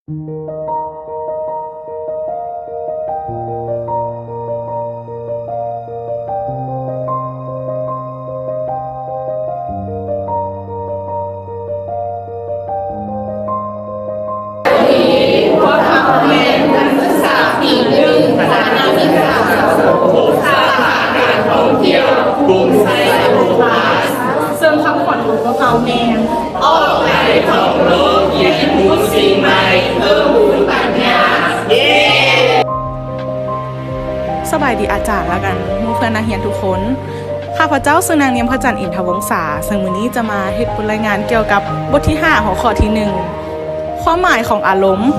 ซึ่งคำขวัญของพวกเราแมนออกไปท่องโลกเรียนรู้สิ่งใหม่เพิ่มพูนปัญญาเย้สบายดีอาจารย์แล้วกันหมู่เพื่อนนักเรียนทุกคนข้าพเจ้าซึ่งนางเนียมพระจันทร์อินทวงศาซึ่งมื้อนี้จะมาเฮ็ดบทรายงานเกี่ยวกับบทที่5หัวข้อที่1ความหมายของอารมณ์